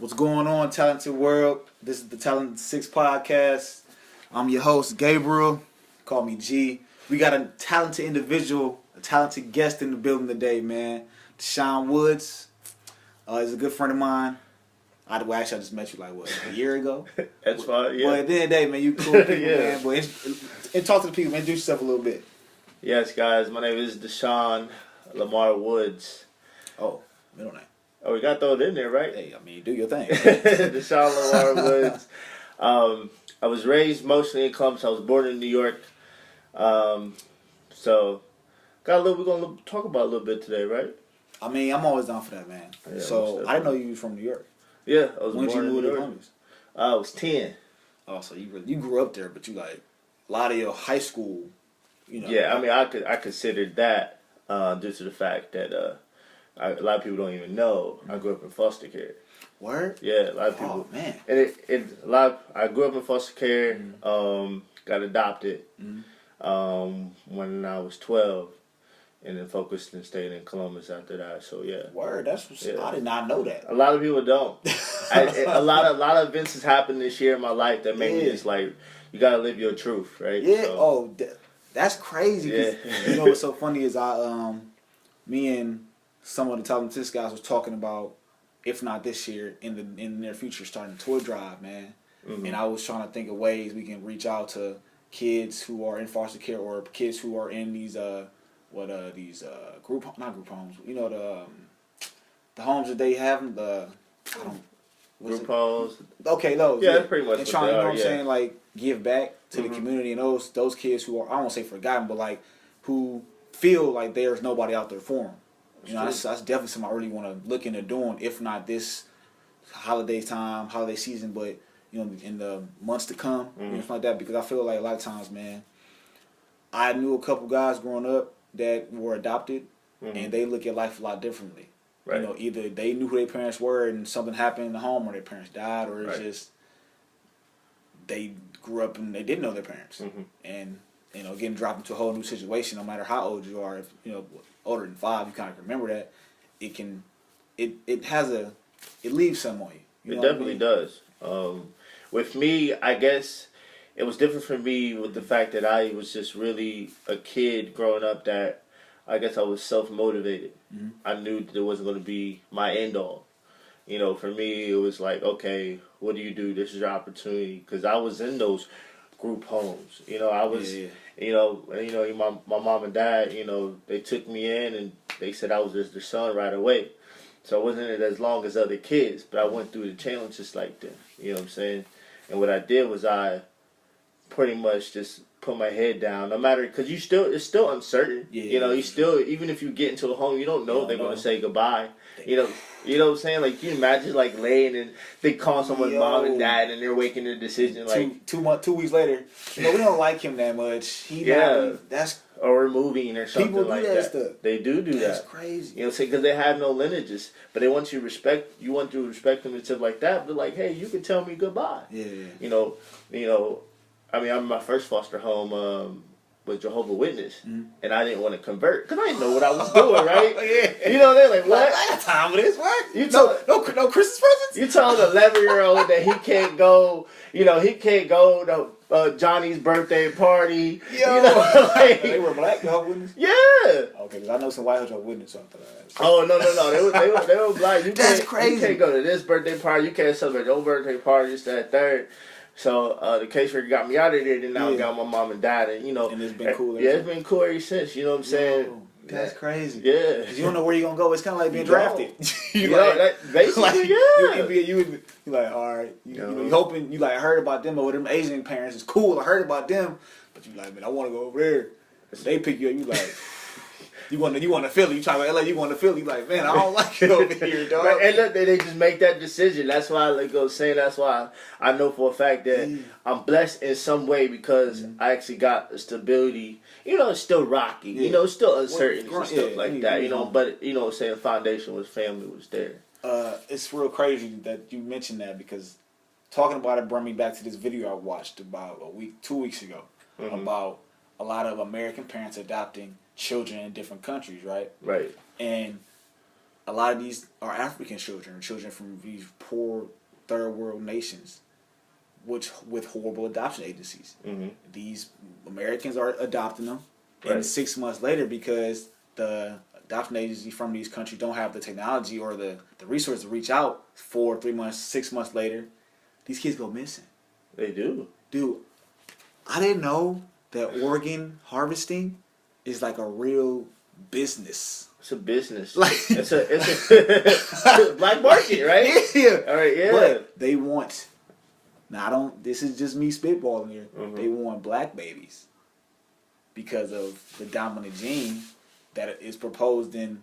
What's going on, Talented World? This is the Talented 6 podcast. I'm your host, Gabriel. Call me G. We got a talented individual, a talented guest in the building today, man. DeShawn Woods. He's a good friend of mine. I just met you like, a year ago? That's fine, yeah. But at the end of the day, man, you cool people, Yeah. man. But and talk to the people, man. Introduce yourself a little bit. Yes, guys, my name is DeShawn Lamar Woods. Oh, middle name. Oh, we got to throw it in there, right? Hey, I mean, do your thing. DeShawn Lamar Woods. I was raised mostly in Columbus. I was born in New York. So, we're going to talk about a little bit today, right? I mean, I'm always down for that, man. Yeah, So, I didn't know you was from New York. Yeah, I was When did born you in move New to York. Columbus? I was 10. Oh, so you grew up there, but you like a lot of your high school, you know. Yeah, I mean, I considered that due to the fact that a lot of people don't even know I grew up in foster care. Word? Yeah, a lot of people. Oh man. And I grew up in foster care. Got adopted when I was 12, and then focused and stayed in Columbus after that. So yeah. Word. I did not know that. A lot of people don't. A lot of events has happened this year in my life that made me just like, you gotta live your truth, right? Yeah. So, That's crazy. Yeah. You know what's so funny is me and some of the Talented guys was talking about, if not this year, in the near future, starting a toy drive, man. Mm-hmm. And I was trying to think of ways we can reach out to kids who are in foster care or kids who are in these not group homes. You know the homes that they have group homes. Okay, those. Yeah, that's pretty much and what trying, they you know are, what I'm yeah. saying, like give back to the community and those kids who are, I don't want to say forgotten, but like who feel like there's nobody out there for them. You know, that's definitely something I really want to look into doing, if not this holiday season, but you know, in the months to come, you know, something like that. Because I feel like a lot of times, man, I knew a couple guys growing up that were adopted, and they look at life a lot differently. Right. You know, either they knew who their parents were and something happened in the home, or their parents died, or it's just they grew up and they didn't know their parents, and you know, getting dropped into a whole new situation. No matter how old you are, if you know older than 5, you kind of remember that it leaves some on you. You It know definitely what I mean? does. With me, I guess it was different for me with the fact that I was just really a kid growing up that I guess I was self-motivated. I knew that it wasn't going to be my end all. You know, for me, it was like, okay, what do you do? This is your opportunity. Because I was in those group homes. You know, I was, you know, my mom and dad, you know, they took me in and they said I was just their son right away. So I wasn't in it as long as other kids, but I went through the challenges like that. You know what I'm saying? And what I did was I pretty much just put my head down, no matter, because it's still uncertain. You know, you still, even if you get into a home, you don't know if they're going to say goodbye. You know what I'm saying? Like, you imagine like laying and they call someone mom and dad and they're making a decision like 2 weeks later, you know, we don't like him that much. Or moving or something people do like that that. stuff. They do that. That's crazy. You know, because they have no lineages, but they want you to respect. You want to respect them and stuff like that. But like, hey, you can tell me goodbye. Yeah. You know. I mean, I'm in my first foster home with Jehovah's Witness, and I didn't want to convert because I didn't know what I was doing. Right? You know, they're like, what? I got time for this. What? You no Christmas presents? You telling an 11-year-old that he can't go. You know, he can't go to Johnny's birthday party. Yo, you know, like, they were black Jehovah's Witnesses? Yeah. Okay, because I know some white Jehovah's Witnesses. Oh no! They were black. That's crazy. You can't go to this birthday party. You can't celebrate your birthday party. This, that, third. So the caseworker got me out of there. Then now I got my mom and dad, and you know, and it's been cool. It's been cool ever since. You know what I'm saying? That's crazy. Yeah. Because you don't know where you're gonna go. It's kind of like being drafted. Basically, You like, all right. You hoping, you like, heard about them, or them Asian parents is cool. I heard about them, but you like, man, I want to go over there. So they pick you up. You like, you want to Philly. You try to LA. You want to Philly. You like, man, I don't like it over here, dog. Right, and look, they just make that decision. That's why I go saying. That's why I know for a fact that I'm blessed in some way because I actually got a stability. You know, it's still rocky. You know, it's still uncertain and stuff like that. You know, but you know, saying foundation was family was there. It's real crazy that you mentioned that because talking about it brought me back to this video I watched about 2 weeks ago about a lot of American parents adopting children in different countries, right? Right. And a lot of these are African children from these poor third world nations, which with horrible adoption agencies. Mm-hmm. These Americans are adopting them, Right. and 6 months later, because the adoption agency from these countries don't have the technology or the resources to reach out 3 months, 6 months later, these kids go missing. They do. Dude, I didn't know that organ harvesting is like a real business. It's a business. Like it's a black market, right? Yeah. All right, yeah. But they want. Now this is just me spitballing here. Mm-hmm. They want black babies because of the dominant gene that is proposed in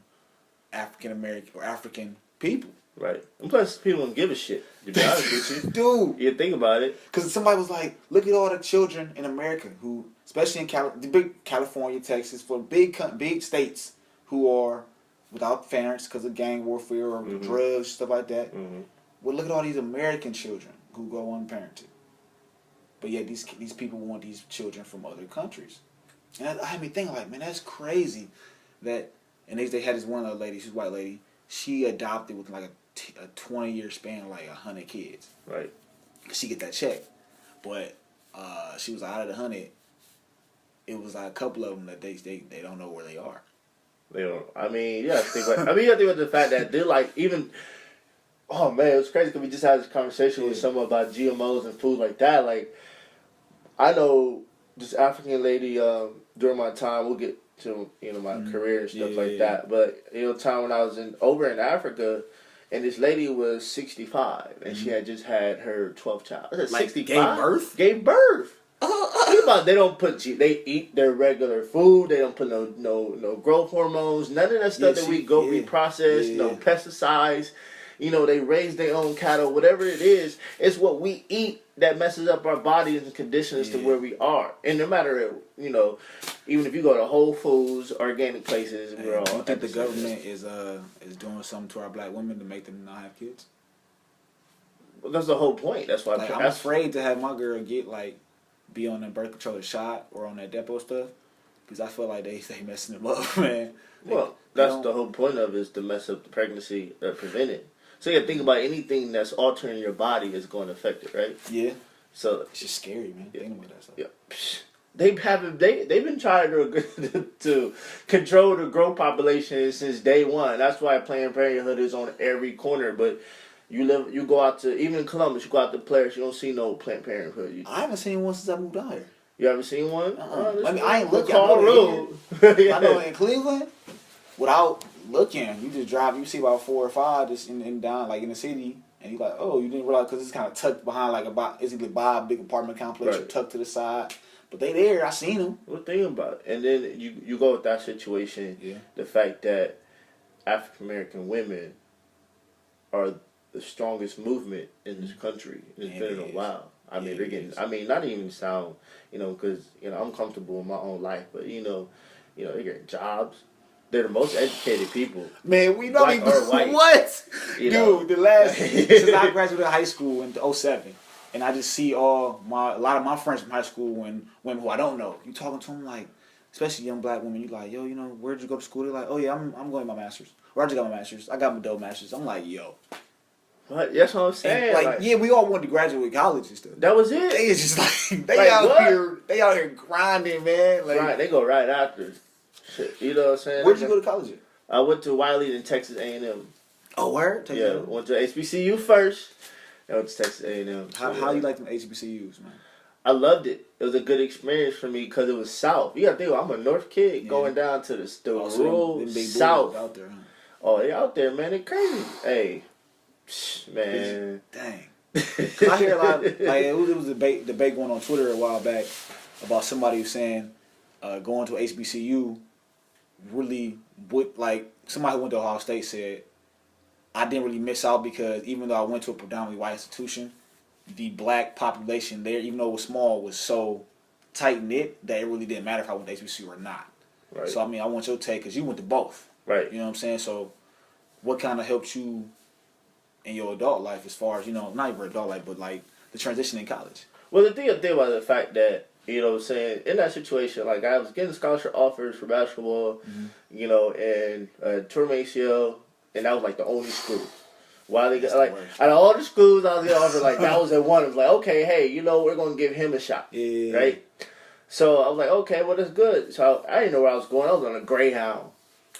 African American or African people. Right. And plus, people don't give a shit, to be honest with you. Dude. You think about it. Because somebody was like, look at all the children in America who, especially in the big California, Texas, for big states who are without parents because of gang warfare or Mm-hmm. drugs, stuff like that. Mm-hmm. Well, look at all these American children who go unparented. But yet these people want these children from other countries. And I had me thinking, like, man, that's crazy. That, and they had this one other lady, she's a white lady, she adopted with like a 20-year span, like 100 kids. Right. She get that check. But she was out of the 100. It was like a couple of them that they don't know where they are. They don't. I mean, you gotta think about. You gotta think about the fact that they're like even. Oh man, it was crazy because we just had this conversation with someone about GMOs and food like that. Like, I know this African lady during my time. We'll get to my career and stuff like that. But time when I was over in Africa, and this lady was 65, and she had just had her 12th child. Like 65? gave birth? Gave birth. Think about it, they don't put they eat their regular food. They don't put no growth hormones. None of that stuff that we reprocess. No pesticides. They raise their own cattle. Whatever it is, it's what we eat that messes up our bodies and conditions to where we are. And no matter even if you go to Whole Foods, organic places, we're all. Do you think the government is doing something to our black women to make them not have kids? Well, that's the whole point. That's why I'm afraid to have my girl be on the birth control shot or on that depot stuff because I feel like they messing them up, man. That's the whole point of it, is to mess up the pregnancy or prevent it. So you gotta think about anything that's altering your body is going to affect it, right? Yeah. So it's just scary, man. Thinking about that stuff. Yeah. They've been trying to control the growth population since day one. That's why Planned Parenthood is on every corner. But you go out to, even in Columbus, you go out to Players, you don't see no Planned Parenthood. I haven't seen one since I moved out here. You haven't seen one? I ain't looking. I know in Cleveland, without looking, you just drive. You see about 4 or 5 just in down like in the city, and you like, oh, you didn't realize because it's kind of tucked behind it's either by a big apartment complex or tucked to the side. But they there. I seen them. Well, think about it. And then you go with that situation. Yeah. The fact that African American women are the strongest movement in this country. It's been in a while. I mean, they're getting. I mean, not even sound. Because I'm comfortable in my own life, but they're getting jobs. They're the most educated people. Man, we know black or white. What? Dude, the last since I graduated high school in 2007, and I just see a lot of my friends from high school when women who I don't know. You talking to them like, especially young black women. You like, yo, where'd you go to school? They're like, oh yeah, I'm going to my master's. Or I just got my master's. I got my double master's. I'm like, yo. What? That's what I'm saying. And we all wanted to graduate college and stuff. That was it. They is just they out here grinding, man. Right, they go right after. Shit, you know what I'm saying? Where'd you go to college at? I went to Wiley in Texas A&M. Oh, where? Went to HBCU first. I went to Texas A&M. How you like them HBCUs, man? I loved it. It was a good experience for me because it was South. You got to think, I'm a North kid going down to the rural South. Out there, huh? Oh, they out there, man. They crazy. Hey, man. Dang. I hear a lot. It was a debate going on Twitter a while back about somebody saying going to HBCU really would somebody who went to Ohio State said I didn't really miss out because even though I went to a predominantly white institution, the black population there, even though it was small, was so tight knit that it really didn't matter if I went to HBCU or not. Right. So I mean, I want your take because you went to both. Right. You know what I'm saying? So, what kind of helped you in your adult life as far as not even adult life, but the transition in college? Well, the thing about the fact that what I'm saying, in that situation, I was getting scholarship offers for basketball, and tour Maceo, and that was like the only school. Wiley got like out of all the schools I was getting offered, like that was at one. It was like, okay, hey, you know, we're gonna give him a shot, right? So I was like, okay, well that's good. So I didn't know where I was going. I was on a Greyhound.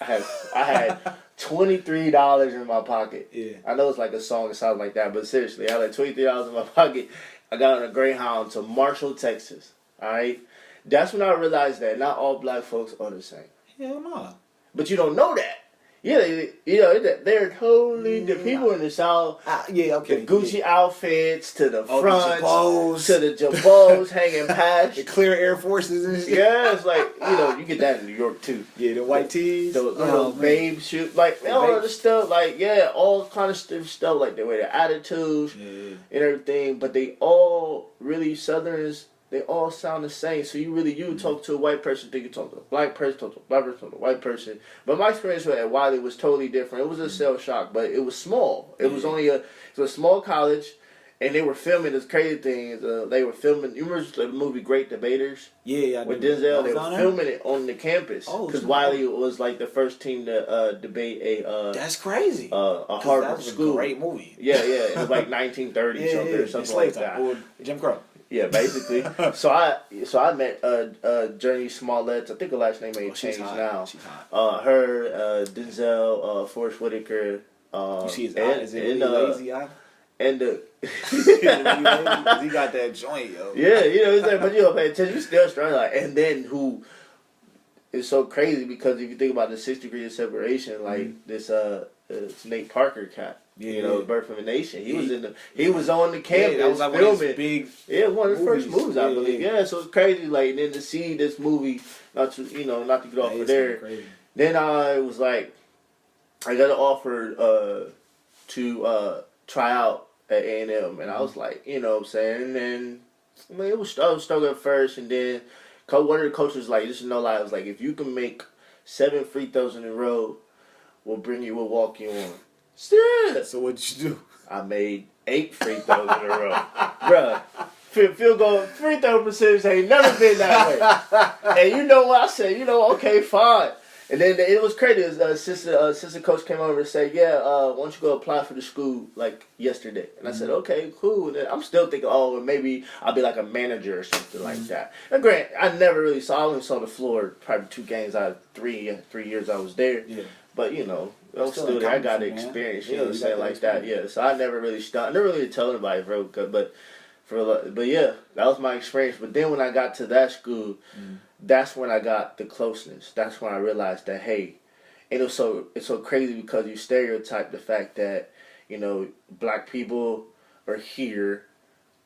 I had $23 in my pocket. Yeah. I know it's like a song that sounds like that, but seriously, I had like $23 in my pocket. I got on a Greyhound to Marshall, Texas. All right, that's when I realized that not all black folks are the same. Hell no. But you don't know that. Yeah, you know, they're totally the people in the South. Okay. The Gucci outfits to the fronts, the to the jabos hanging past. The clear Air Forces and shit. Yeah, it's like, you know, you get that in New York too. Yeah, the white tees. Those babe shoes. Like, all of the stuff, like, yeah, all kind of stuff, like the way their attitudes and everything. But they all really Southerners. They all sound the same. So you talk to a white person, think you talk to a black person, talk to a black person, talk to a white person. But my experience at Wiley was totally different. It was a shell shock, but it was small. It was only a small college, and they were filming this crazy things. They were filming. You remember the movie Great Debaters? Yeah. With Denzel, they were filming it on the campus because Wiley was like the first team to debate a. That's crazy. A Harvard that was school. A great movie. Yeah. It was like 1930 something or something like that. Or Jim Crow. Yeah, basically. so I met Journey Smollett. I think her last name may change now. She's hot. Her, Denzel, Forrest Whitaker. You see his eye? Is it really lazy eye? And the he got that joint, yo. Yeah, you know, he's like, but you don't pay attention. You still strong. Like, and then who is so crazy because if you think about the 6 degrees of separation, like this Nate Parker cat. You know, Birth of a Nation. He was on the campus that was like filming. one of his big one of the first movies, I believe. Yeah, so it's crazy. Like, and then to see this movie, not to get off of there. Crazy. Then I was like, I got an offer to try out at A&M, and I was like, you know what I'm saying. And then I mean, I was struggling at first, and then one of the coaches was like, this is no lie. I was like, if you can make 7 free throws in a row, we'll walk you on. Yeah. So what'd you do? I made 8 free throws in a row. Bruh, field goal, free throw percentage ain't never been that way. And you know what I said? You know, okay, fine. And then it was crazy. Assistant coach came over and said, why don't you go apply for the school, like, yesterday? And I said, okay, cool. And then I'm still thinking, maybe I'll be like a manager or something like that. And granted, I only saw the floor probably 2 games out of 3 years I was there. Yeah. But, you know, I got the experience, you know what I'm saying, like that, yeah. So I never really tell anybody, bro. But yeah, that was my experience. But then when I got to that school, that's when I got the closeness. That's when I realized that, hey, and it's so crazy because you stereotype the fact that, you know, black people are here,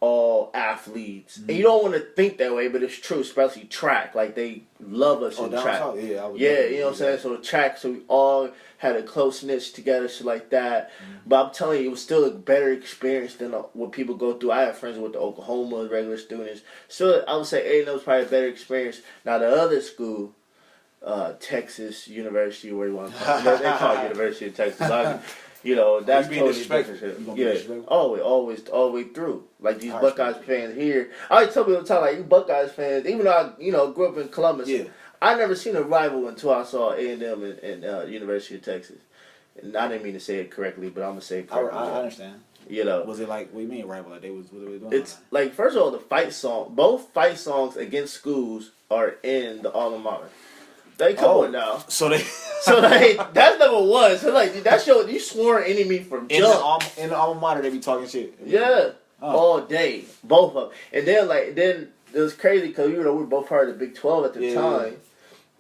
all athletes. And you don't want to think that way, but it's true, especially track. Like, they love us in track. You know what I'm saying? So track, so we all had a closeness together, shit like that. But I'm telling you, it was still a better experience than what people go through. I have friends with the Oklahoma regular students. So I would say A&M was probably a better experience. Now, the other school, Texas University, where you want to call it. They call it University of Texas. You know, that's totally different. Yeah, always, all the way through. Like, these Buckeyes fans here. I always tell people all the time, like, you Buckeyes fans, even though I, grew up in Columbus, I never seen a rival until I saw A&M and University of Texas. And I didn't mean to say it correctly, but I'm going to say it correctly. I understand. You know. Was it like, what do you mean rival? Like, what were they doing? It's, like, first of all, both fight songs against schools are in the alma mater. They come on now. So that's number one. So like that's you sworn enemy from jump. In the alma mater they be talking shit. Yeah. All day. Both of them. And then it was crazy because we were both part of the Big 12 at the time.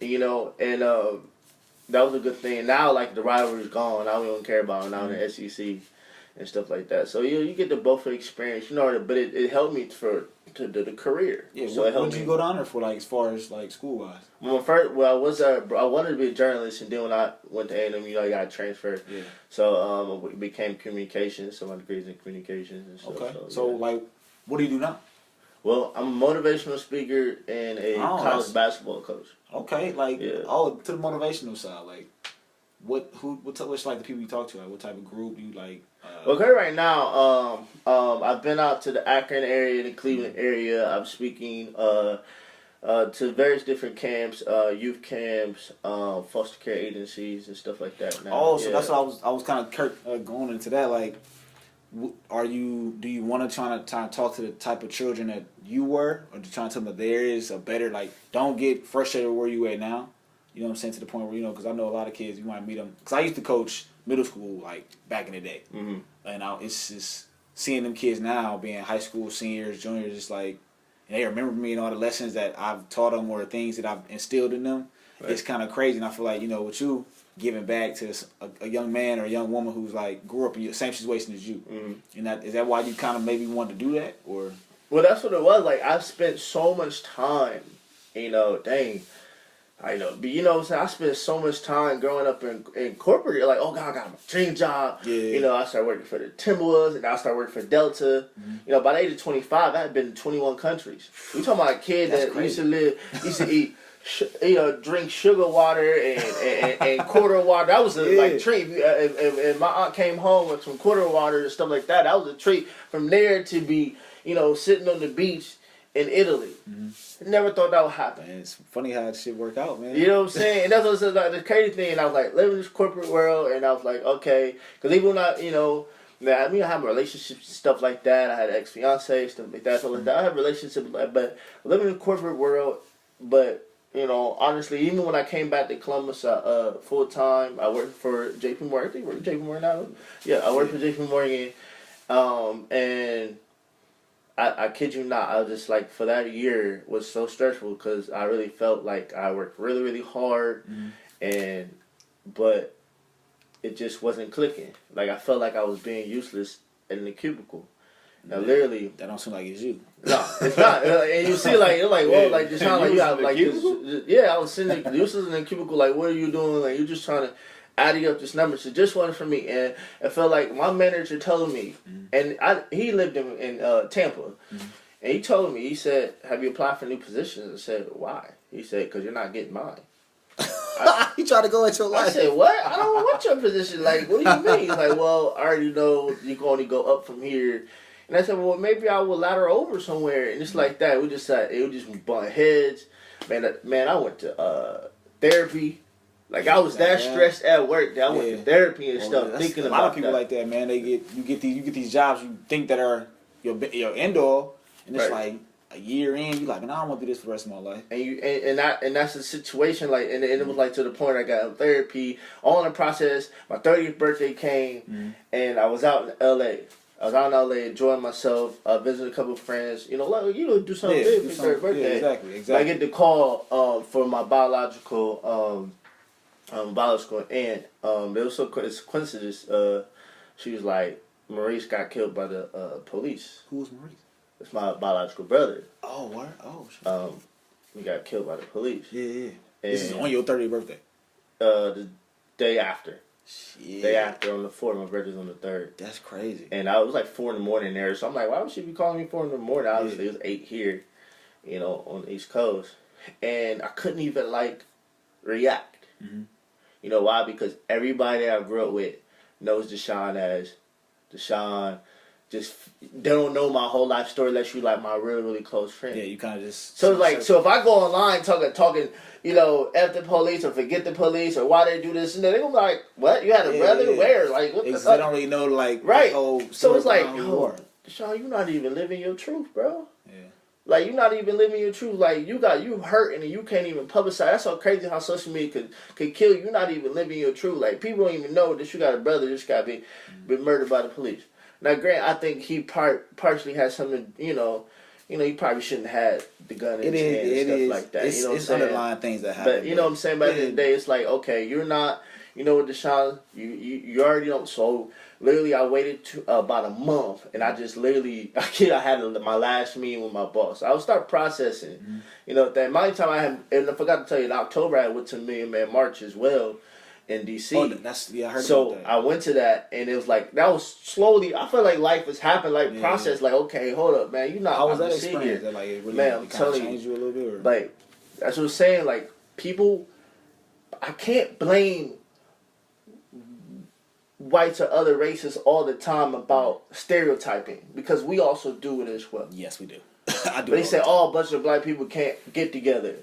You know, and that was a good thing. Now like the rivalry's gone. Now we don't care about it now in the SEC and stuff like that. So you get the both experience, but it helped me for the career. Yeah, so what did you go down there for, like, as far as, like, school-wise? I wanted to be a journalist, and then when I went to A&M, I got transferred. Yeah. So, we became communications, so my degree's in communications and stuff. Okay. So, like, what do you do now? Well, I'm a motivational speaker and a college basketball coach. Okay, like, to the motivational side, like, what's like the people you talk to? Like, what type of group you like? Okay, right now, I've been out to the Akron area, the Cleveland area. I'm speaking to various different camps, youth camps, foster care agencies, and stuff like that. Now. Oh, so that's what I was kind of going into that. Like, do you want to try to talk to the type of children that you were, or do you try to tell them that there is a better, like, don't get frustrated where you at now? You know what I'm saying? To the point where, because I know a lot of kids, you might meet them. Because I used to coach middle school, like, back in the day. Mm-hmm. And it's just seeing them kids now being high school seniors, juniors, just like, and they remember me and all the lessons that I've taught them or things that I've instilled in them. Right. It's kind of crazy. And I feel like, with you giving back to a young man or a young woman who's, like, grew up in the same situation as you. Mm-hmm. And is that why you kind of maybe wanted to do that? Or? Well, that's what it was. Like, I've spent so much time, I know, but I spent so much time growing up in corporate. Like, oh God, I got my dream job. Yeah. I started working for the Timberwolves, and I started working for Delta. Mm-hmm. By the age of 25, I had been in 21 countries. We talking about a kid that used to eat, drink sugar water and quarter water. That was a treat. And my aunt came home with some quarter water and stuff like that. That was a treat. From there to be, sitting on the beach in Italy. Mm-hmm. Never thought that would happen. Man, it's funny how that shit work out, man. You know what I'm saying? And that's what it's like, the crazy thing. And I was like, living in this corporate world, and I was like, okay. Because even when I have relationships and stuff like that. I had an ex-fiance, stuff like that. I have relationships, but living in the corporate world, but, honestly, even when I came back to Columbus full time, I worked for JP Morgan. I think you work for JP Morgan now? Yeah, I worked for JP Morgan. And I kid you not, I was just like, for that year was so stressful because I really felt like I worked really, really hard, but it just wasn't clicking. Like, I felt like I was being useless in the cubicle. Now, literally, that don't seem like it's you. No, it's not. And you see, like, you're like, whoa, like, just kind of like you have like this. Yeah, I was sitting useless in the cubicle. Like, what are you doing? Like, you're just trying to adding up this number. So just wasn't for me, and it felt like my manager told me, and he lived in Tampa, and he told me, he said, "Have you applied for new positions?" I said, "Why?" He said, "Because you're not getting mine." He tried to go at your life. I said, "What? I don't want your position. Like, what do you mean?" He's like, "Well, I already know you can only go up from here." And I said, "Well, maybe I will ladder over somewhere." And just like that, it would just butt heads. Man, I went to therapy. Like, I was that stressed at work that I went to therapy and stuff, thinking about that. A lot of people like that, man. You get these jobs you think that are your end all, and it's like a year in, you like, I don't want to do this for the rest of my life. And that's the situation. Like, and it was like to the point I got therapy. All in the process, my 30th birthday came, and I was out in LA. I was out in LA enjoying myself, visiting a couple of friends. Do something big for your 30th birthday. Yeah, exactly. I get the call for my biological aunt. It was it's a coincidence. She was like, Maurice got killed by the police. Who was Maurice? It's my biological brother. Oh, what? Oh, shit. He got killed by the police. Yeah. And this is on your 30th birthday? The day after. Shit. Day after on the 4th. My birthday's on the 3rd. That's crazy. And I was like 4 in the morning there. So I'm like, why would she be calling me 4 in the morning? Obviously, it was 8 here, on the East Coast. And I couldn't even, react. Mm-hmm. You know why? Because everybody that I grew up with knows DeShawn as DeShawn. Just, they don't know my whole life story unless you like my really, really close friend. Yeah, you kind of just... So if I go online talking, F the police or forget the police or why they do this and that, they're going to be like, what? You had a brother? Yeah. Where? Like, what the fuck? They don't really know, right. So it's like, yo, DeShawn, you're not even living your truth, bro. Yeah. Like, you're not even living your truth. Like, you hurting and you can't even publicize. That's so crazy how social media could kill you. You're not even living your truth. Like, people don't even know that you got a brother that's got been murdered by the police. Now, Grant, I think he partially has something, he probably shouldn't have had the gun in his hand and stuff like that. It's underlying things that happen. But, you know what I'm saying? By the end of the day, it's like, okay, you're not, with DeShawn, you already don't. So, literally, I waited about a month, and I just literally, I had my last meeting with my boss. I would start processing, that my time and I forgot to tell you, in October, I went to Million Man March as well in D.C. Oh, I heard about that. I went to that, and it was like, that was slowly, I felt like life was happening, process, okay, hold up, man, you're not. How was that experience? That, it really, man, I'm telling changed you a little bit? Or? That's what I'm saying, people, I can't blame whites or other races all the time about stereotyping, because we also do it as well. Yes, we do. I do. They say, a bunch of black people can't get together.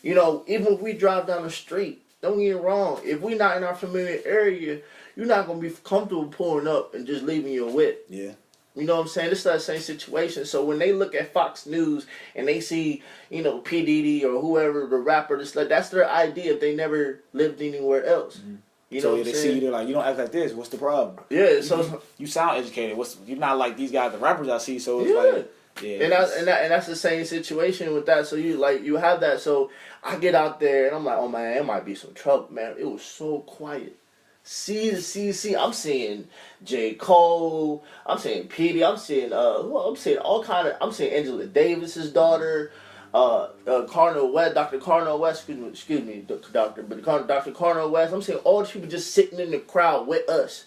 You know, even if we drive down the street, don't get me wrong. If we not in our familiar area, you're not gonna be comfortable pulling up and just leaving your whip. Yeah. You know what I'm saying? It's that same situation. So when they look at Fox News and they see, you know, P. Diddy or whoever, the rapper, that's their idea if they never lived anywhere else. Mm-hmm. You so know what they I'm see saying? you, they're like, you don't act like this. What's the problem? Yeah, so you sound educated. You're not like these guys, the rappers I see. So it's like, yeah, and that's the same situation with that. So you have that. So I get out there and I'm like, oh man, it might be some trouble, man. It was so quiet. C. I'm seeing J. Cole. I'm seeing Petey. I'm seeing I'm seeing all kind of. I'm seeing Angela Davis's daughter, Cardinal West, Dr. Cardinal West. Excuse me, Doctor, but Dr. Cardinal West. I'm seeing all these people just sitting in the crowd with us,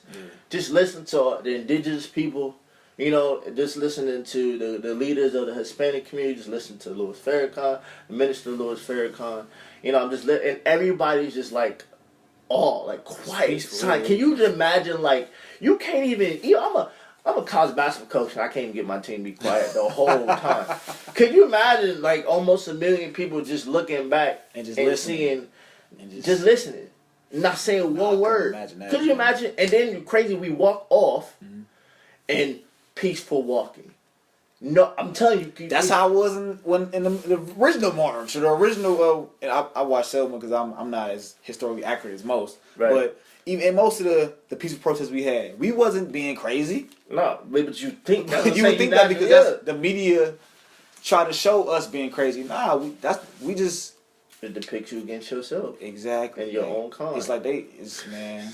just listening to the indigenous people. You know, just listening to the leaders of the Hispanic community. Just listening to Louis Farrakhan, the minister Louis Farrakhan. You know, I'm just and everybody's just like. Oh, like quiet. Son, can you just imagine? Like you can't even. You know, I'm a college basketball coach, and I can't even get my team to be quiet the whole time. Can you imagine? Like almost 1 million people just looking back and just listening, just listening, not saying one word. Could you imagine? And then crazy, we walk off, and peaceful walking. No, I'm telling you. That's how it was in the original March or the original. I watched Selma because I'm not as historically accurate as most. Right. But even in most of the peaceful protests we had, we wasn't being crazy. No, but you think you would think that because that's the media try to show us being crazy. Nah, we just. It depicts you against yourself. Exactly. And your own kind. It's like man.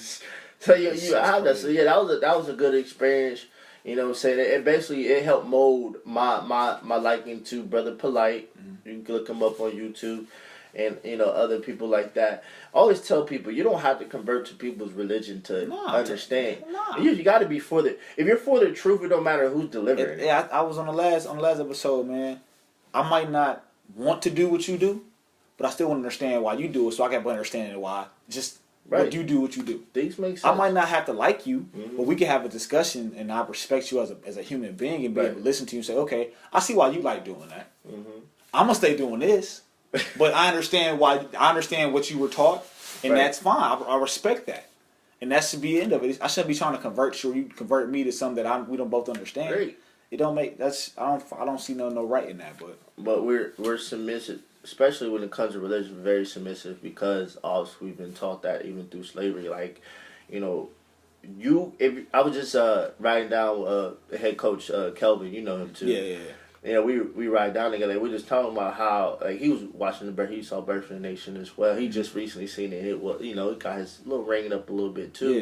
So you have that. So yeah, that was a good experience. You know what I'm saying? It basically helped mold my liking to Brother Polite. Mm-hmm. You can look him up on YouTube and, you know, other people like that. I always tell people, you don't have to convert to people's religion to understand. You got to be for if you're for the truth, it don't matter who's delivering it. Yeah, I was on the last episode, man. I might not want to do what you do, but I still want to understand why you do it so I can understand why. Just... Right. What you do, what you do. Things make sense. I might not have to like you, but we can have a discussion, and I respect you as a human being, and be able to listen to you and say, okay, I see why you like doing that. I'm gonna stay doing this, but I understand why. I understand what you were taught, and that's fine. I respect that, and that should be the end of it. I shouldn't be trying to convert you, or you convert me to something that we don't both understand. Great. It don't make I don't see no right in that, but we're submissive. Especially when it comes to religion, very submissive because also we've been taught that even through slavery. Like, you know, I was just writing down the head coach Kelvin. You know him too. Yeah. You know, we ride down together. We just talking about how like he was watching he saw Birth of the Nation as well. He just recently seen it. It was, you know, it got his little ringing up a little bit too.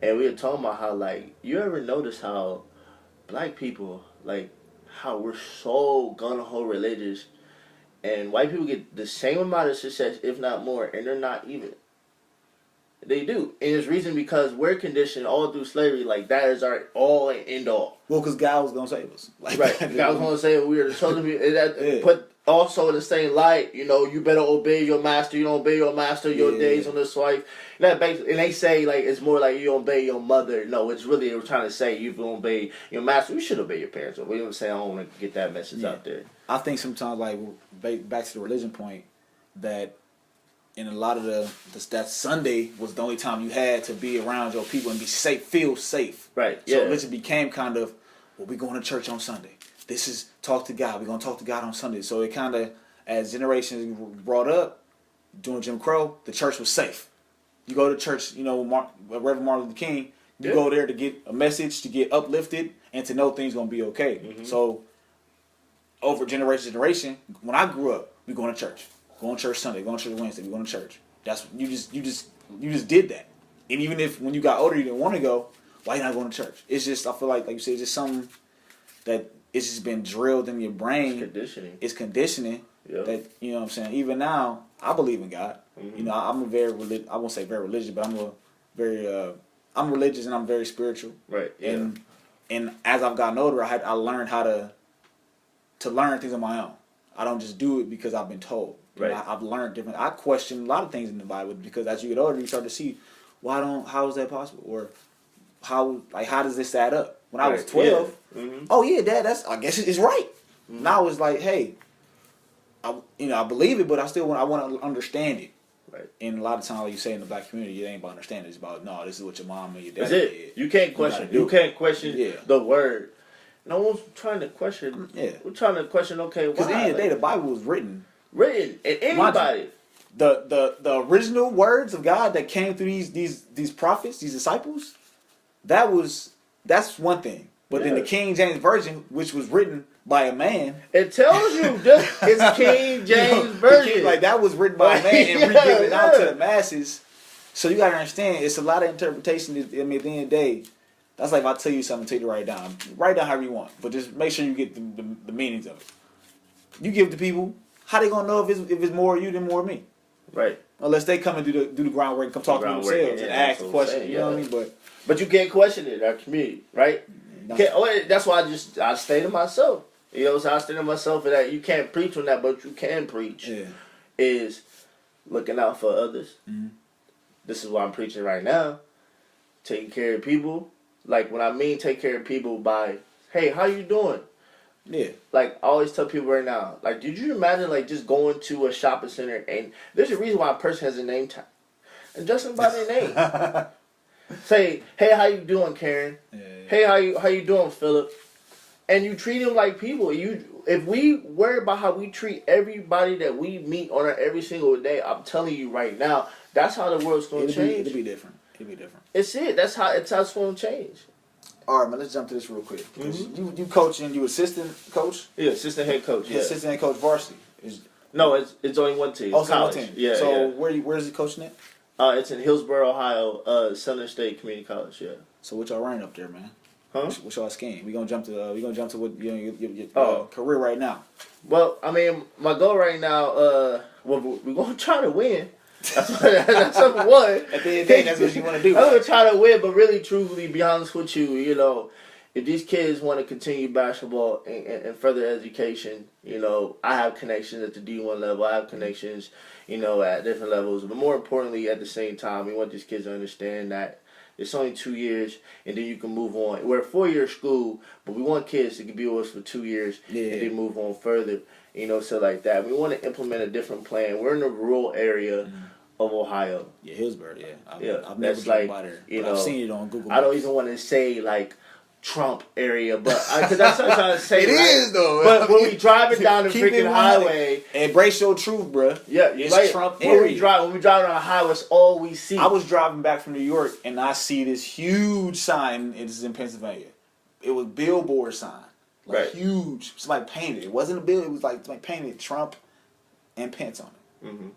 Yeah. And we were talking about how like you ever notice how black people like how we're so gung-ho religious. And white people get the same amount of success, if not more, and they're not even. They do. And it's reason because we're conditioned all through slavery, like that is our all and end all. Well, because God was going to save us. Like, right. God was going to save us. We were the chosen people. But also in the same light, you know, you better obey your master. You don't obey your master, your days on this life. And they say, like, it's more like you obey your mother. No, it's really, they're trying to say you obey your master. You should obey your parents. We don't say I don't want to get that message out there. I think sometimes, like, back to the religion point, that in a lot of that Sunday was the only time you had to be around your people and be safe, feel safe. Right. So religion became kind of, well, we're going to church on Sunday. This is talk to God. We're going to talk to God on Sunday. So it kind of, as generations brought up, during Jim Crow, the church was safe. You go to church, you know, Reverend Martin Luther King, you go there to get a message, to get uplifted, and to know things going to be okay. Mm-hmm. So over generation, when I grew up, we going to church. Going to church Sunday, going to church Wednesday, we going to church. That's you just did that. And even if when you got older you didn't want to go, why you not going to church? It's just, I feel like you said, it's just something that it's just been drilled in your brain. It's conditioning. Yep. That, you know what I'm saying? Even now, I believe in God. Mm-hmm. You know, I'm a very I won't say very religious, but I'm religious and I'm very spiritual. Right. Yeah. And as I've gotten older, I learned how to learn things on my own. I don't just do it because I've been told. Right. I've learned different. I question a lot of things in the Bible because as you get older, you start to see, how is that possible? Or how does this add up? When I was 12, oh yeah, Dad, I guess it's right. Mm-hmm. Now it's like, hey, I believe it, but I want to understand it. Right. And a lot of times, like you say in the black community, it ain't about understanding. It's about, no, this is what your mom and your dad That's it. did. You can't question. You can't question the word. No one's trying to question. Yeah. We're trying to question. Okay, why? Because at the end of the day, the Bible was written. And anybody. The original words of God that came through these prophets, these disciples, that's one thing. But then the King James Version, which was written by a man, it tells you it's King James Version. Like that was written by a man and re-given out to the masses. So you gotta understand, it's a lot of interpretation. I mean, at the end of the day, that's like if I tell you something, tell you to write it down. Write it down however you want, but just make sure you get the meanings of it. You give it to people. How they gonna know if it's more of you than more of me? Right. Unless they come and do the groundwork and come talk to themselves and ask the question. You know what I mean? But you can't question it in our community, right? That's why I stay to myself. You know, so I stay to myself for that. You can't preach on that, but you can preach. Yeah. Is looking out for others. Mm-hmm. This is what I'm preaching right now. Taking care of people. Like when I mean take care of people by, hey, how you doing? Yeah. Like I always tell people right now, like, did you imagine like just going to a shopping center and there's a reason why a person has a name tag. Address them by their name. Say, hey, how you doing, Karen? Yeah. Hey, how you doing, Philip? And you treat them like people. If we worry about how we treat everybody that we meet on every single day, I'm telling you right now, that's how the world's going to change. It'll be different. It's it. That's how it's going to change. All right, man. Let's jump to this real quick. Mm-hmm. You coaching? You assistant coach? Yeah, assistant head coach. Yeah. Assistant head coach varsity. No, it's only one team. It's college. One team. Yeah. So where's he coaching at? It's in Hillsborough, Ohio, Southern State Community College. Yeah. So what y'all running up there, man? Huh? What's y'all scheme? We gonna jump to what your career right now. Well, I mean, my goal right now, we're gonna try to win. That's number one. At the end of the day, that's what you want to do. I'm gonna try to win, but really, truthfully, be honest with you, you know, if these kids want to continue basketball and further education, you know, I have connections at the D1 level. I have connections, you know, at different levels. But more importantly, at the same time, we want these kids to understand that it's only 2 years, and then you can move on. We're a 4-year school, but we want kids to be with us for 2 years and then move on further. You know, so like that. We want to implement a different plan. We're in the rural area of Ohio. Yeah, Hillsborough. Yeah, I've never that's driven by there. You know, I've seen it on Google. I don't even want to say like Trump area, but because that's what I'm trying to say. It is though. But when we driving down the freaking highway, embrace your truth, bro. Yeah, it's like, Trump when area. we drive on the highway, it's all we see. I was driving back from New York and I see this huge sign. It's in Pennsylvania. It was billboard sign, like huge. Somebody painted it. It wasn't a bill. It was like somebody painted Trump and Pence on it. Mm-hmm.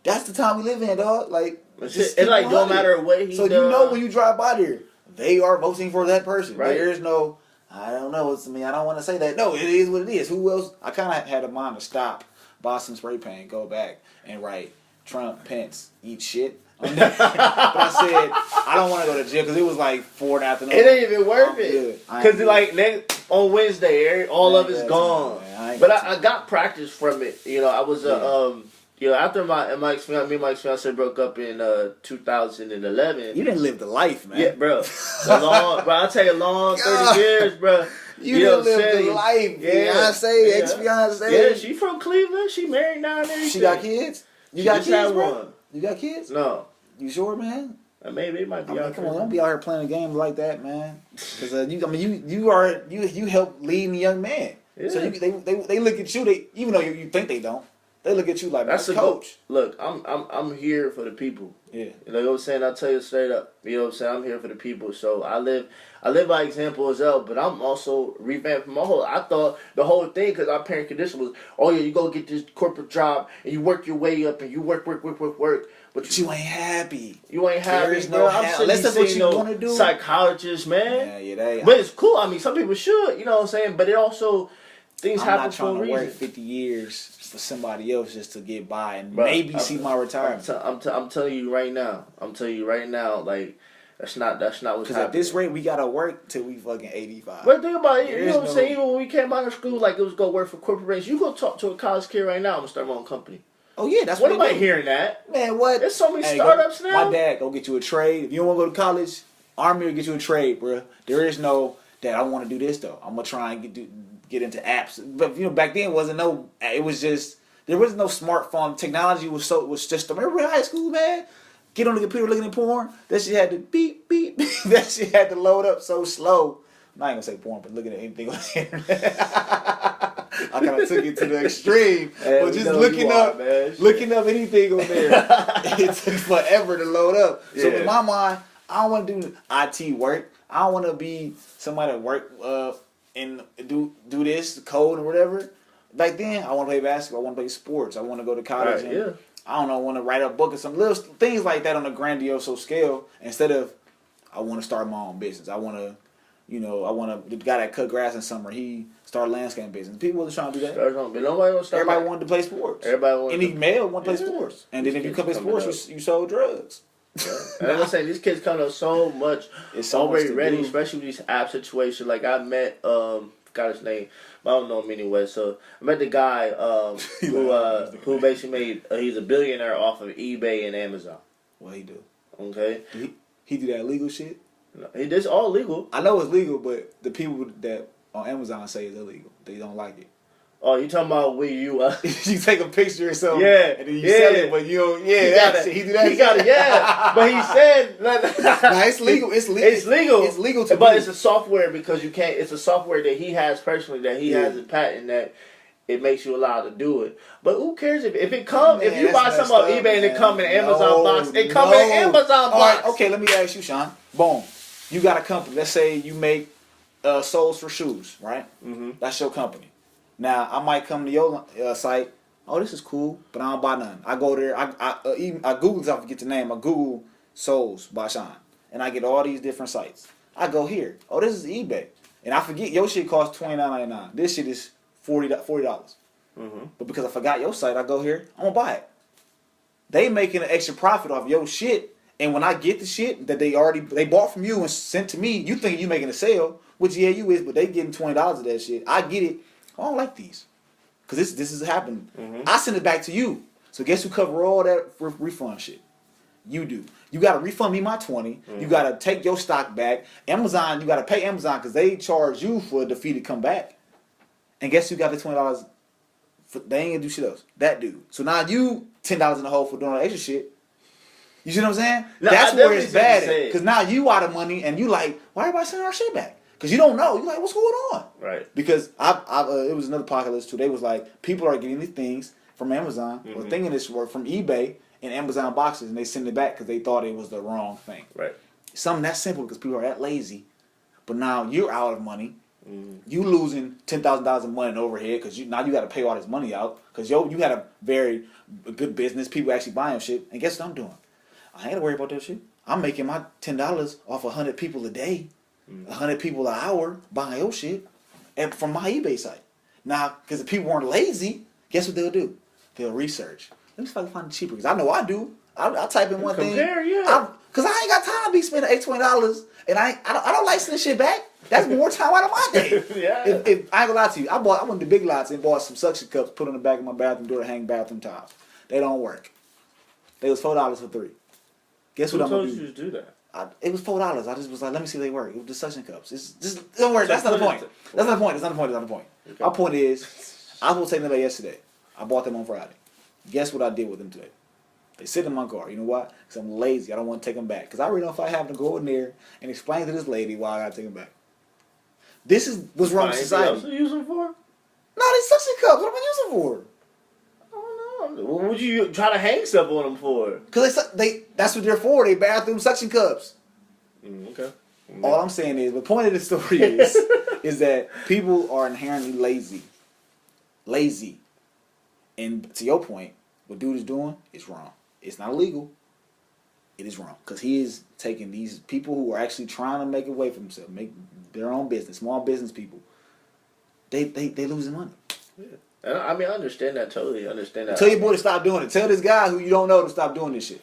That's the time we live in, dog. Like it like don't matter what he. So you know when you drive by there, they are voting for that person. Right. There is no, I don't know. I don't want to say that. No, it is what it is. Who else? I kind of had a mind to stop, buy some spray paint, go back and write Trump, Pence, eat shit. But I said I don't want to go to jail because it was like 4 in the afternoon. It ain't even worth it. Because like on Wednesday, all of it's gone. But I got practice from it. You know, I was you know, after me and my fiance broke up in 2011. You didn't live the life, man. Yeah, bro. I'll tell you, a long 30 years, bro. You didn't live the life. Fiance, ex-fiance. Yeah, she from Cleveland. She married now and everything. She got kids? You got kids, bro? You got kids? No. You sure, man? Maybe it might be out come on, don't be out here playing a game like that, man. Because you help lead a young man. Yeah. So they look at you. Even though you think they don't. They look at you like that's a coach. Look, I'm here for the people. Yeah. You know what I'm saying? I'll tell you straight up. You know what I'm saying? I'm here for the people. So I live by example as well, but I'm also revamping my whole. I thought the whole thing, because our parent condition was, oh yeah, you go get this corporate job and you work your way up and you work. But you ain't happy. You ain't happy. There is no unless that's what you want to do. Psychologist, man. Yeah. But it's cool. I mean, some people should. You know what I'm saying? But it also things happen for a reason. I'm not trying to work 50 years for somebody else just to get by and maybe see my retirement. I'm telling you right now. Like that's not what's happening. Because at this rate, we gotta work till we fucking 85. But think about it. You know what I'm saying? Even when we came out of school, like it was go work for corporations. You go talk to a college kid right now. I'm gonna start my own company. Oh yeah, that's what am I hearing that? Man, what? There's so many startups now. My dad go get you a trade. If you don't want to go to college, Army will get you a trade, bro. There is no, Dad, I want to do this though. I'm gonna try and get into apps. But back then it was just there was no smartphone. Technology was just remember in high school, man. Get on the computer looking at porn. That shit had to beep beep. That shit had to load up so slow. I'm not even gonna say porn, but looking at anything on the internet. I kind of took it to the extreme, but just looking up anything on there, it took forever to load up. Yeah. So in my mind, I don't want to do IT work. I don't want to be somebody that work and do this code or whatever. Back then, I want to play basketball. I want to play sports. I want to go to college. Right, yeah. I don't know. I want to write a book or some little things like that on a grandiose scale. Instead of, I want to start my own business. I want to, the guy that cut grass in summer, he started landscaping business. People wasn't trying to do that. Everybody wanted to play sports. Any male wanted to play sports. And then if you come play sports, you sold drugs. Yeah. And I'm gonna say these kids come up so much already ready, especially with these app situations. Like I met forgot his name, but I don't know him anyway. So I met the guy who basically made he's a billionaire off of eBay and Amazon. What he do? Okay. He do that illegal shit? No, it's all legal. I know it's legal, but the people that on Amazon say it's illegal. They don't like it. Oh, you talking about where you you take a picture or something, yeah, and then you sell it, but you don't. Yeah, he do that. He got it, yeah. But he said, nah, it's legal. It's legal. It's legal. It's legal to. But do. It's a software because you can't. It's a software that he has personally that he has a patent that it makes you allowed to do it. But who cares if it comes? If you buy something on eBay and it come in an Amazon box, it come in an Amazon box. Right, okay, let me ask you, Sean. Boom, you got a company. Let's say you make soles for shoes, right? Mm-hmm. That's your company. Now, I might come to your site, oh, this is cool, but I don't buy none. I go there, I Google, I forget the name, I Google Souls by Sean, and I get all these different sites. I go here, oh, this is eBay, and I forget your shit costs $29.99. This shit is $40. Mm-hmm. But because I forgot your site, I go here, I'm going to buy it. They making an extra profit off your shit, and when I get the shit that they bought from you and sent to me, you think you making a sale, which, yeah, you is, but they getting $20 of that shit. I get it. I don't like these. Because this has happened. Mm-hmm. I send it back to you. So guess who cover all that refund shit? You do. You got to refund me my $20. Mm-hmm. You got to take your stock back. Amazon, you got to pay Amazon because they charge you for the fee to come back. And guess who got the $20? They ain't going to do shit else. That dude. So now you $10 in the hole for doing all the extra shit. You see what I'm saying? No, that's where it's bad. Because now you out of money and you like, why everybody sending our shit back? Because you don't know. You're like, what's going on? Right. Because it was another podcast too. They was like, people are getting these things from Amazon or thinking this work from eBay in Amazon boxes, and they send it back because they thought it was the wrong thing. Right. Something that simple because people are that lazy. But now you're out of money. You losing $10,000 in money in overhead because now you got to pay all this money out because you had a very good business. People actually buying shit. And guess what I'm doing? I ain't got to worry about that shit. I'm making my $10 off 100 people a day. 100 people an hour buying your shit and from my eBay site. Now, because if people weren't lazy, guess what they'll do? They'll research. Let me see if I can find it cheaper. Because I know I do. I'll type in one thing. Yeah. Because I ain't got time to be spending $20 and I don't like sending shit back. That's more time out of my day. Yeah. If I ain't gonna lie to you, I went to Big Lots and bought some suction cups, put on the back of my bathroom door to hang bathroom tiles. They don't work. They was $4 for 3. Guess what I'm gonna do? Who told you to do that? It was $4. I just was like, let me see if they work. It was the suction cups. It's just don't worry. That's not the point. That's not the point. That's not the point. Okay. My point is, I was supposed to take them away yesterday. I bought them on Friday. Guess what I did with them today? They sit in my car. You know why? Because I'm lazy. I don't want to take them back. Because I really don't feel like having to go in there and explain to this lady why I got to take them back. This is what's wrong with society. What else you use them for? No, these suction cups. What am I using for? What would you try to hang stuff on them for? Because that's what they're for. They bathroom suction cups. Okay. All I'm saying is, the point of the story is that people are inherently lazy. Lazy. And to your point, what dude is doing is wrong. It's not illegal. It is wrong. Because he is taking these people who are actually trying to make a way for themselves, make their own business, small business people. They losing money. Yeah. I mean, I understand that. Totally understand that. Tell your boy to stop doing it. Tell this guy who you don't know to stop doing this shit.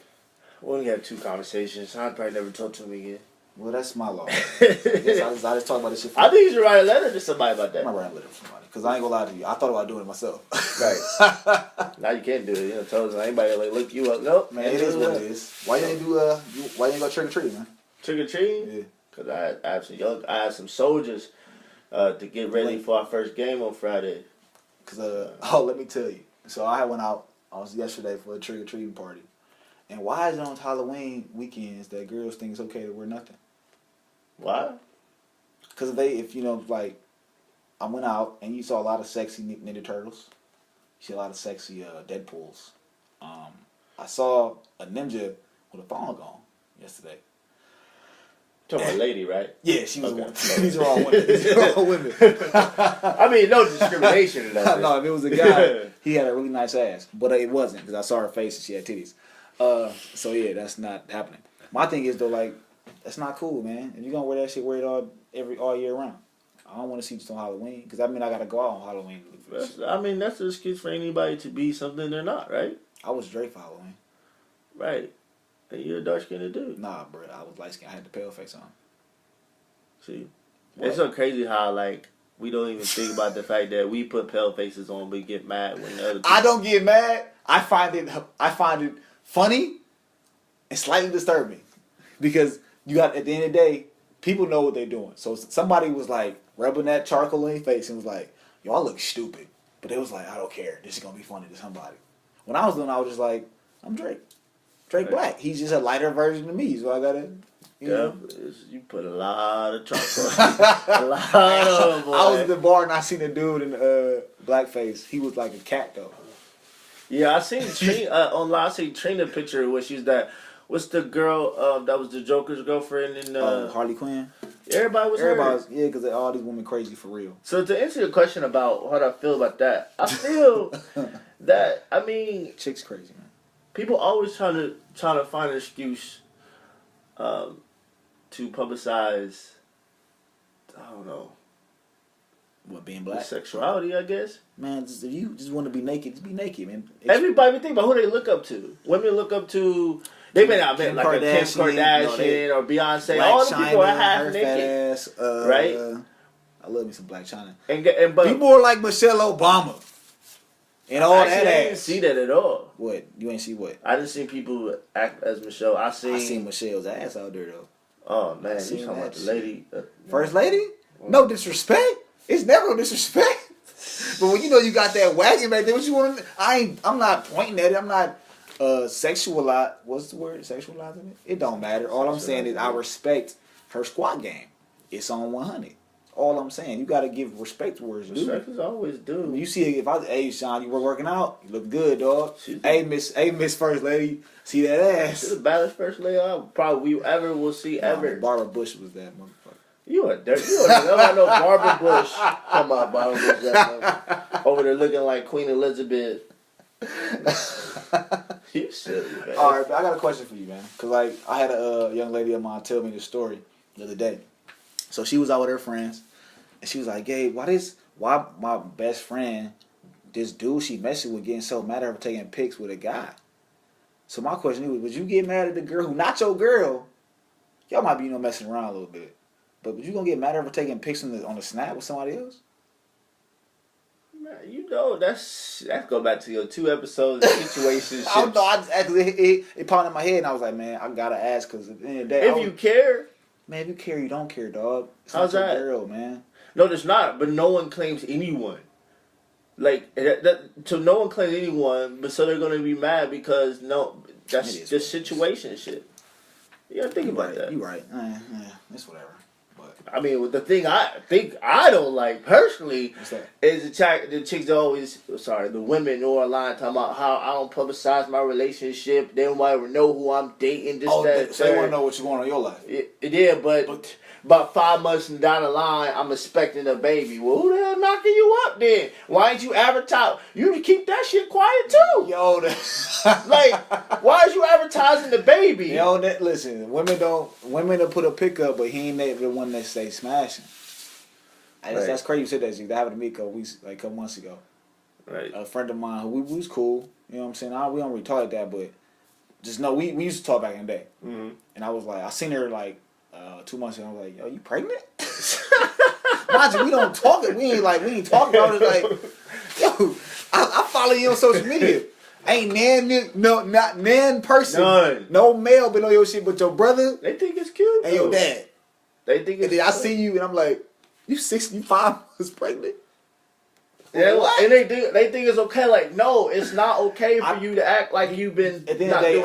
We only had 2 conversations. I'd probably never talk to him again. Well, that's my law. I just talk about this shit. I think you should write a letter to somebody about that. I'm not writing a letter to somebody because I ain't gonna lie to you. I thought about doing it myself. Right. Now you can't do it. You know, tell us anybody like look you up. Nope. Man, it is what it is. Why you ain't do why you ain't go trick or treat, man? Trick or treat? Yeah. Cause I have some soldiers to get ready for our first game on Friday. Let me tell you. So I went out. I was yesterday for a trick or treating party, and why is it on Halloween weekends that girls think it's okay to wear nothing? Why? Because I went out and you saw a lot of sexy Ninja Turtles. You see a lot of sexy Deadpools. I saw a ninja with a thong on yesterday. Talking about a lady, right? Yeah, she was. Okay. These are all women. These are all women. I mean, no discrimination in that. No, if it was a guy, he had a really nice ass, but it wasn't because I saw her face and she had titties. So yeah, that's not happening. My thing is though, like, that's not cool, man. If you're gonna wear that shit, wear it all year round. I don't want to see just on Halloween because I gotta go out on Halloween. That's an excuse for anybody to be something they're not, right? I was Drake for Halloween. Right. And you're a dark skinned dude. Nah, bro, I was light skinned. I had the pale face on. See, What? It's so crazy how we don't even think about the fact that we put pale faces on, but get mad when the other people. I don't get mad. I find it funny and slightly disturbing because at the end of the day, people know what they're doing. So somebody was like rubbing that charcoal in their face and was like, "Y'all look stupid," but it was like, "I don't care. This is gonna be funny to somebody." When I was doing, I was just like, "I'm Drake. Drake Black. He's just a lighter version of me, so I gotta." You put a lot of charcoal. A lot of boy. I was at the bar and I seen a dude in blackface. He was like a cat though. Yeah, I seen online. I seen Trina picture where she's that. What's the girl that was the Joker's girlfriend in Harley Quinn? Everybody was yeah, because all these women crazy for real. So to answer your question about how I feel about that, I feel that chicks crazy, man. People always trying to find an excuse to publicize, I don't know, what, being black? Sexuality, I guess. Man, if you just want to be naked, just be naked, man. Everybody think about who they look up to. Women look up to. They may not be like a Kim Kardashian or Beyonce. All the people are half naked, right? I love me some Black China. But be more like Michelle Obama. And all that I didn't see that at all. What? You ain't see what? I didn't see people act as Michelle. I seen Michelle's ass out there though. Oh man, you talking about the lady? First lady? No disrespect. It's never no disrespect. But when you got that wagon back there, what you want? I'm not pointing at it. I'm not sexualizing. What's the word? Sexualizing it? It don't matter. All I'm saying is I respect her squat game. It's on 100. All I'm saying, you got to give respect to words. Respect is always due. You see, hey Sean, you were working out. You look good, dog. Hey Miss First Lady, see that ass? She's the baddest first lady probably ever will see ever. Barbara Bush was that motherfucker. You a dirty. You don't know no Barbara Bush. Come on, Barbara Bush. Over there looking like Queen Elizabeth. You silly, man. All right, but I got a question for you, man. Because I had a young lady of mine tell me this story the other day. So she was out with her friends, and she was like, "Gabe, why my best friend, this dude she messing with, getting so mad at her for taking pics with a guy?" So my question is, would you get mad at the girl who not your girl? Y'all might be messing around a little bit, but would you gonna get mad at her for taking pics on the snap with somebody else? Man, that's go back to your 2 episodes situation. I don't know. I just actually it popped in my head, and I was like, man, I gotta ask because at the end of the day, if you care. Man, if you care, you don't care, dog. It's How's not that? your girl, man. No, there's not. But no one claims anyone. So no one claims anyone, but so they're gonna be mad because that's just situation shit. You gotta think about that. You right. It's whatever. But I mean, the thing I think I don't like personally what's that? is the chicks that always the women who are lying talking about how I don't publicize my relationship. They don't ever know who I'm dating. This, that, so they want to know what you want in your life. Yeah, but about 5 months down the line, I'm expecting a baby. Well, who the hell knocking you up then? Why ain't you advertise? You keep that shit quiet too. Yo, why is you advertising the baby? Yo, listen, women will put a pick up, but he ain't the one that stay smashing. That's crazy you said that. That happened to me a couple months ago. Right. A friend of mine who we was cool. You know what I'm saying? We don't really talk like that, but just know we used to talk back in the day. Mm-hmm. And I was like, I seen her 2 months ago. I was like, yo, you pregnant? Mind you, we don't talk. We ain't talking about it. Like, yo, I follow you on social media. Ain't not nan person. None. No male been on your shit, but your brother. They think it's cute. And your dad. They think it's cute. I see you and I'm like, You 65 was pregnant. Yeah, and they think it's okay. Like, no, it's not okay for you to act like you've been. At the end of the day,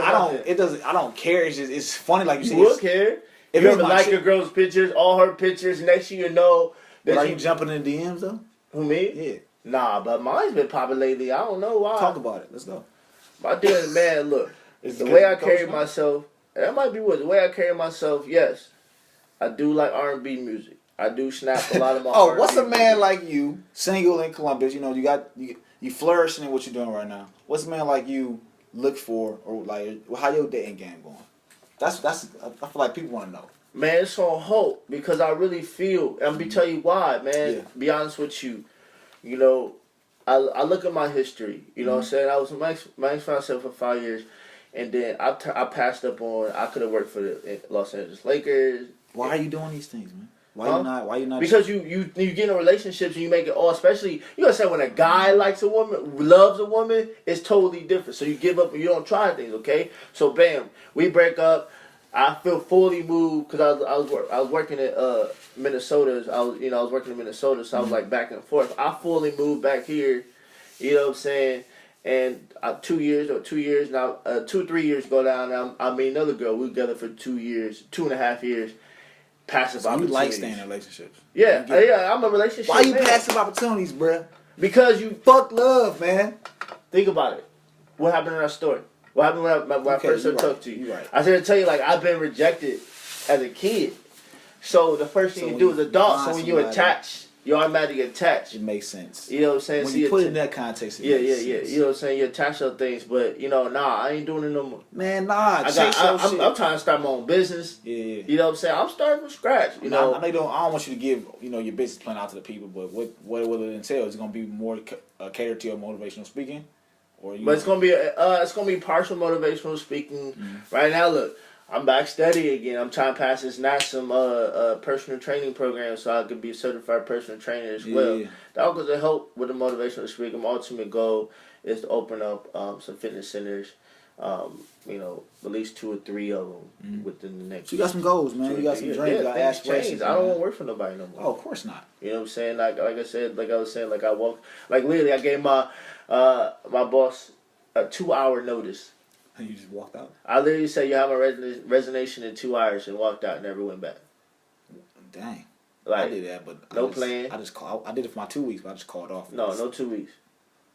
I don't care. It's funny, like you said. You will care. If you ever like your girl's pictures, all her pictures. Next thing you know, are you jumping in the DMs though? Who, me? Yeah. Nah, but mine's been popping lately. I don't know why. Talk about it. Let's go. My dear man, look, the way I carry myself. That might be what the way I carry myself. Yes, I do like R&B music. I do snap a lot of my. Oh, what's a man like you, single in Columbus? You know, you flourishing in what you're doing right now. What's a man like you look for, or like how your dating game going? That's I feel like people want to know. Man, it's on hope because I really feel. And I'm gonna tell you why, man. Yeah. Be honest with you, you know, I look at my history. You know what I'm saying? I was my myself for 5 years, and then I passed up on. I could have worked for the Los Angeles Lakers. Why are you doing these things, man? Why you not? Because you get in relationships and you make it all. Especially you gotta say when a guy likes a woman, loves a woman, it's totally different. So you give up and you don't try things. Okay, so bam, we break up. I feel fully moved because I was working at Minnesota. I was working in Minnesota, so I was like back and forth. I fully moved back here. You know what I'm saying? And 2 years now, 2 or 3 years go down. Now I meet another girl. We were together for 2 years, 2.5 years. Passive opportunities. You like staying in relationships. Yeah, yeah, I'm a relationship. Why you passive opportunities, bruh? Because you fuck love, man. Think about it. What happened in our story? What happened when I first talked to you? Right. I said to tell you, like, I've been rejected as a kid. So the first thing you do as an adult, so when you attach, you automatically attach. It makes sense. You know what I'm saying? When you put it in that context, yeah. You know what I'm saying? You attach those things, but, I ain't doing it no more. Man, nah. I'm trying to start my own business. Yeah. You know what I'm saying? I'm starting from scratch. You know? I don't want you to give, your business plan out to the people, but what will it entail? Is it going to be more catered to your motivational speaking? But it's gonna be partial motivational speaking. Right now, look, I'm back studying again. I'm trying to pass this NASM personal training program so I could be a certified personal trainer as well. That was to help with the motivational speaking. My ultimate goal is to open up some fitness centers. At least 2 or 3 of them within the next. So you got some goals, man. You got some dreams. You got aspirations. I don't want to work for nobody no more. Oh, of course not. You know what I'm saying? Like I said, like I was saying, like I walked, like literally, I gave my boss a 2-hour notice. And you just walked out? I literally said, you have a resignation in 2 hours and walked out and never went back. Dang. Like, I did that, but plan. I did it for my 2 weeks, but I just called off. No 2 weeks.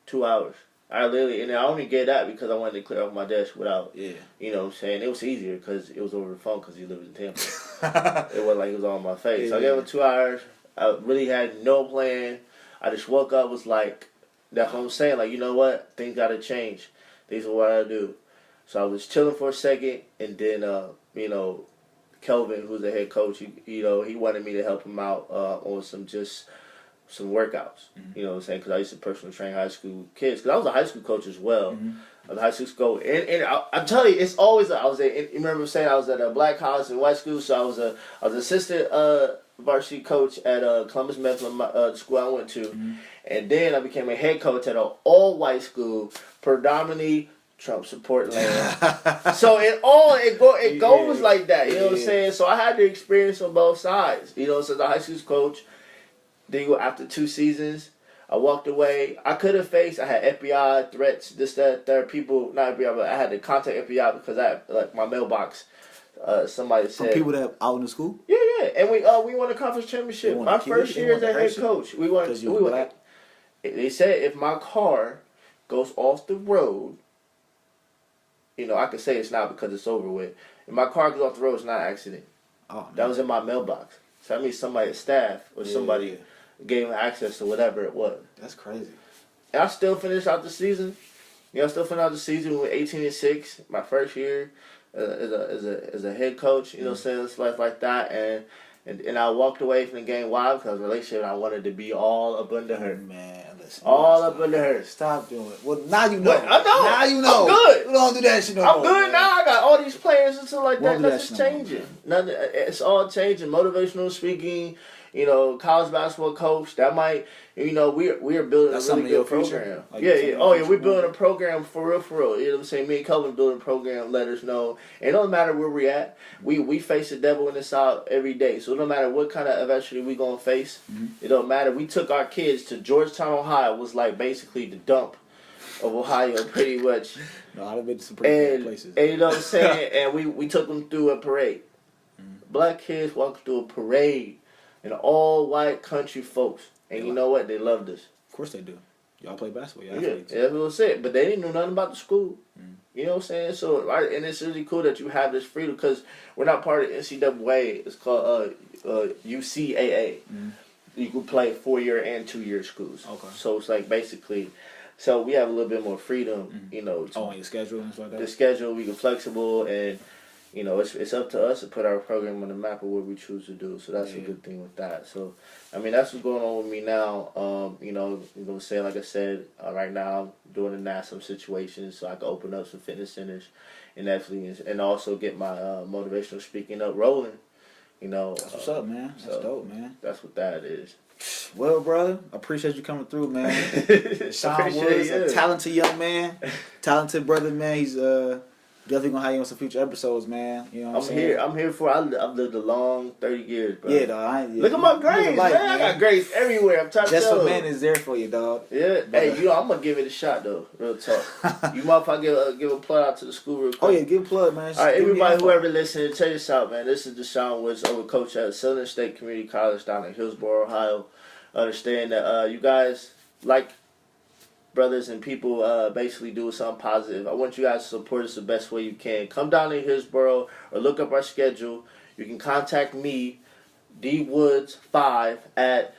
2 hours. I only get that because I wanted to clear off my desk without, you know what I'm saying? It was easier because it was over the phone because he lived in Tampa. It wasn't like it was on my face. So I gave him 2 hours. I really had no plan. I just woke up, was like, that's what I'm saying. Like, you know what? Things got to change. These are what I do. So I was chilling for a second, and then, Kelvin, who's the head coach, he wanted me to help him out on some workouts. You know what I'm saying? Because I used to personally train high school kids. Because I was a high school coach as well. I was a high school coach. And I'm telling you, it's always, you remember saying I was at a black college and white school, so I was an assistant varsity coach at Columbus Mifflin, the school I went to. And then I became a head coach at an all-white school, predominantly Trump support land. So it goes like that. You know what I'm saying? So I had the experience on both sides. You know, so the high school coach, then after 2 seasons, I walked away. I could have faced, I had FBI threats, this, that, there. People, not FBI, but I had to contact FBI because I had, like, my mailbox. Somebody said. From people that out in the school? Yeah. And we won a conference championship. My first year as a head coach. We won. They said if my car goes off the road, I can say it's not because it's over with. If my car goes off the road, it's not an accident. Oh, that was in my mailbox. So that means somebody at staff or somebody gave me access to whatever it was. That's crazy. And I still finished out the season. I still finished out the season with 18-6, my first year as a head coach. You know, saying stuff like that, and I walked away from the game. Why? Because relationship, I wanted to be all up under her. Man, listen. All up under her. Stop doing it. Well, now you know. I know. Now you know. I'm good. We don't do that shit no more. I'm good now. I got all these players and stuff like that. Nothing's changing. Nothing. It's all changing. Motivational speaking. college basketball coach. That might, we're building That's a really good program. Yeah. Oh yeah, we're building a program for real. You know what I'm saying? Me and Kelvin building a program. Let us know. It don't matter where we're at. We face the devil in this out every day. So no matter what kind of adversity we gonna face, it don't matter. We took our kids to Georgetown, Ohio. It was like basically the dump of Ohio, pretty much. No, I've been to some pretty good places. And you know what I'm saying? And we took them through a parade. Black kids walked through a parade, and all white country folks. And you know what? They loved us. Of course they do. Y'all play basketball. Yeah, that's what I said. But they didn't know nothing about the school. You know what I'm saying? So, and it's really cool that you have this freedom because we're not part of NCAA. It's called UCAA. You can play 4-year and 2-year schools. Okay. So it's like basically, so we have a little bit more freedom. On your schedule and stuff like that. The schedule, we get flexible, and it's up to us to put our program on the map of what we choose to do. So that's a good thing with that. So, I mean, that's what's going on with me now. Like I said, right now I'm doing the NASM situations so I can open up some fitness centers and and also get my motivational speaking up rolling. That's what's up, man. That's dope, man. That's what that is. Well, brother, I appreciate you coming through, man. DeShawn Woods, a talented young man, talented brother, man. He's definitely gonna have you on some future episodes, man. You know what I'm saying? I'm here for. I've lived a long 30 years, bro. Yeah, dog. Look at my grades, man. I got grades everywhere. I'm trying to tell you. Just for man is there for you, dog. Yeah. But, hey, I'm gonna give it a shot though. Real talk. You mind if I give a plug out to the school real quick? Oh yeah, give a plug, man. All right, everybody, whoever listening, check this out, man. This is DeShawn Woods, over coach at Southern State Community College down in Hillsborough, Ohio. Understand that you guys like brothers and people basically do something positive. I want you guys to support us the best way you can. Come down to Hillsborough or look up our schedule. You can contact me, dwoods5 at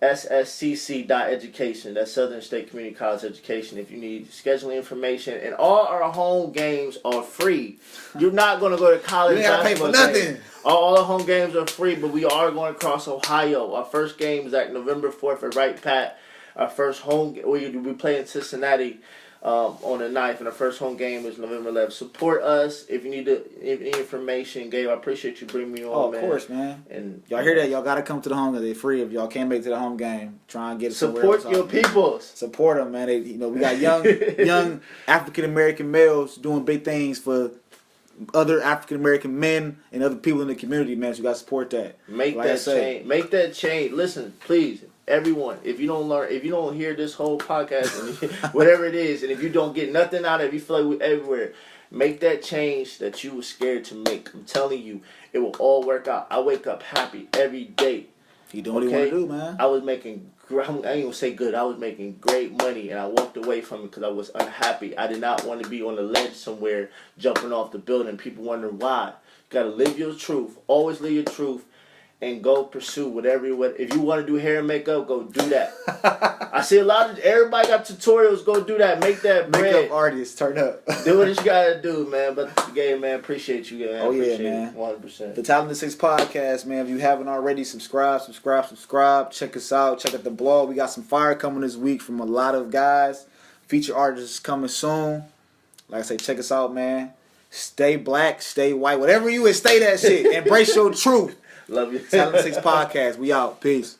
sscc.education. That's Southern State Community College Education. If you need scheduling information, and all our home games are free. You're not going to go to college. You ain't got to pay for nothing. All our home games are free, but we are going across Ohio. Our first game is at November 4th at Wright Pat. Our first home we play in Cincinnati on the 9th, and our first home game is November 11th. Support us if you need any information. Gabe, I appreciate you bringing me on, man. Of course, man. And y'all hear that? Y'all got to come to the home game. They're free. If y'all can't make it to the home game, try and get it support your peoples. Support them, man. We got young African American males doing big things for other African American men and other people in the community, man. So you got to support that. Make that change. Listen, please. Everyone, if you don't hear this whole podcast, and whatever it is, and if you don't get nothing out of it, you feel like we're everywhere, make that change that you were scared to make. I'm telling you, it will all work out. I wake up happy every day. You doing what you want to do, man. I was making, I ain't gonna say good, I was making great money, and I walked away from it because I was unhappy. I did not want to be on the ledge somewhere, jumping off the building, people wondering why. You gotta live your truth. Always live your truth. And go pursue whatever. If you want to do hair and makeup, go do that. I see everybody got tutorials. Go do that. Make that bread. Makeup artists, turn up. Do what you gotta do, man. But Gabe, man, appreciate you, man. Oh yeah, man. 100%. The Talented 6 podcast, man. If you haven't already, subscribe. Check us out. Check out the blog. We got some fire coming this week from a lot of guys. Feature artists coming soon. Like I say, check us out, man. Stay black, stay white, whatever you is, stay that shit. Embrace your truth. Love you. Talented 6 podcast. We out. Peace.